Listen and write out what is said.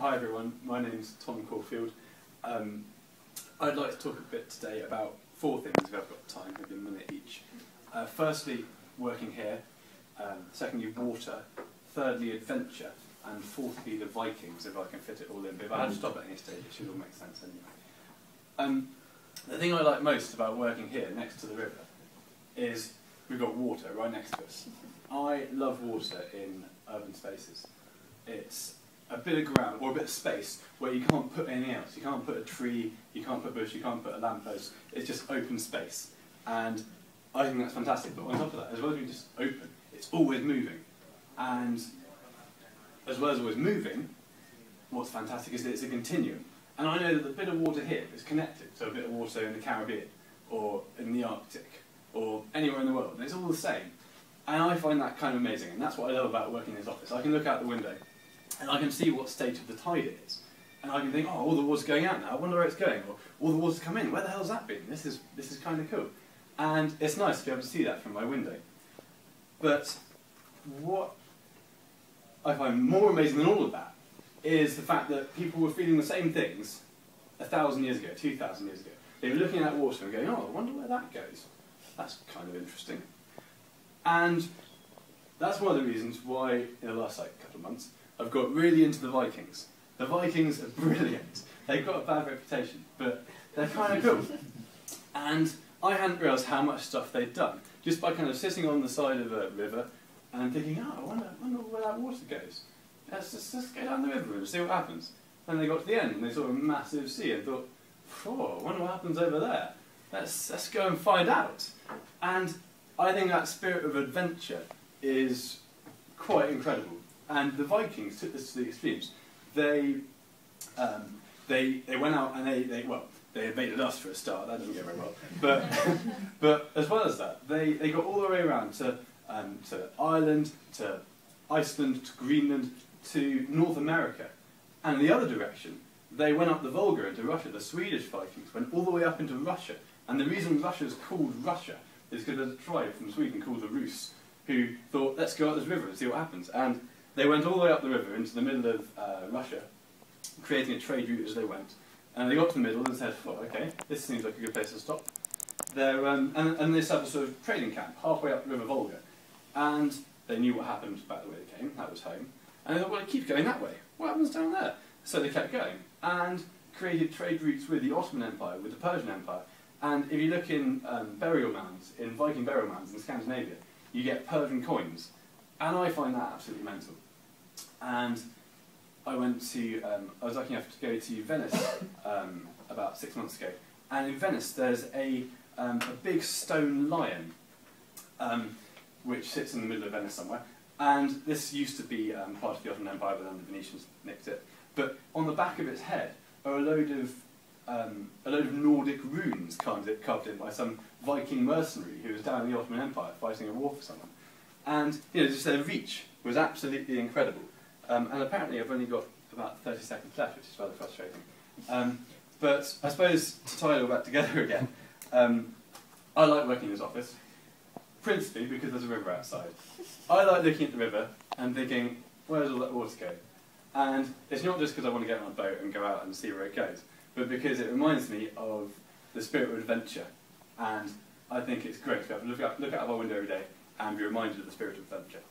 Hi everyone, my name's Tom Corfield. I'd like to talk a bit today about four things if I've got time, maybe a minute each. Firstly, working here. Secondly, water. Thirdly, adventure. And fourthly, the Vikings, if I can fit it all in. But if I had to stop at any stage, it should all make sense anyway. The thing I like most about working here, next to the river, is we've got water right next to us. I love water in urban spaces. It's a bit of ground, or a bit of space, where you can't put anything else. You can't put a tree, you can't put a bush, you can't put a lamppost. It's just open space. And I think that's fantastic. But on top of that, as well as being just open, it's always moving. And as well as always moving, what's fantastic is that it's a continuum. And I know that the bit of water here is connected to a bit of water in the Caribbean, or in the Arctic, or anywhere in the world. And it's all the same. And I find that kind of amazing. And that's what I love about working in this office. I can look out the window, and I can see what state of the tide it is. And I can think, oh, all the water's going out now, I wonder where it's going. Or all the water's come in, where the hell's that been? This is kind of cool. And it's nice to be able to see that from my window. But what I find more amazing than all of that is the fact that people were feeling the same things 1,000 years ago, 2,000 years ago. They were looking at water and going, oh, I wonder where that goes. That's kind of interesting. And that's one of the reasons why, in the last couple of months, I've got really into the Vikings. The Vikings are brilliant. They've got a bad reputation, but they're kind of cool. And I hadn't realised how much stuff they'd done, just by kind of sitting on the side of a river and thinking, oh, I wonder where that water goes. Let's go down the river and see what happens. And they got to the end and they saw a massive sea and thought, oh, I wonder what happens over there. Let's go and find out. And I think that spirit of adventure is quite incredible. And the Vikings took this to the extremes. They went out and they invaded us for a start. That didn't go very well. But as well as that, they got all the way around to Ireland, to Iceland, to Greenland, to North America. And the other direction, they went up the Volga into Russia. The Swedish Vikings went all the way up into Russia. And the reason Russia is called Russia is because there's a tribe from Sweden called the Rus who thought, let's go up this river and see what happens. And they went all the way up the river into the middle of Russia, creating a trade route as they went. And they got to the middle and said, oh, okay, this seems like a good place to stop. And they set up a sort of trading camp halfway up the River Volga. And they knew what happened back the way they came, that was home. And they thought, well, it keeps going that way. What happens down there? So they kept going and created trade routes with the Ottoman Empire, with the Persian Empire. And if you look in burial mounds, in Viking burial mounds in Scandinavia, you get Persian coins. And I find that absolutely mental. And I was lucky enough to go to Venice about 6 months ago. And in Venice there's a big stone lion, which sits in the middle of Venice somewhere. And this used to be part of the Ottoman Empire, but then the Venetians nicked it. But on the back of its head are a load of Nordic runes carved in by some Viking mercenary who was down in the Ottoman Empire fighting a war for someone. And just their reach was absolutely incredible. And apparently I've only got about 30 seconds left, which is rather frustrating. But I suppose to tie it all back together again, I like working in this office, principally because there's a river outside. I like looking at the river and thinking, where does all that water go? And it's not just because I want to get on a boat and go out and see where it goes, but because it reminds me of the spirit of adventure. And I think it's great to be able to look out of our window every day and be reminded of the spirit of adventure.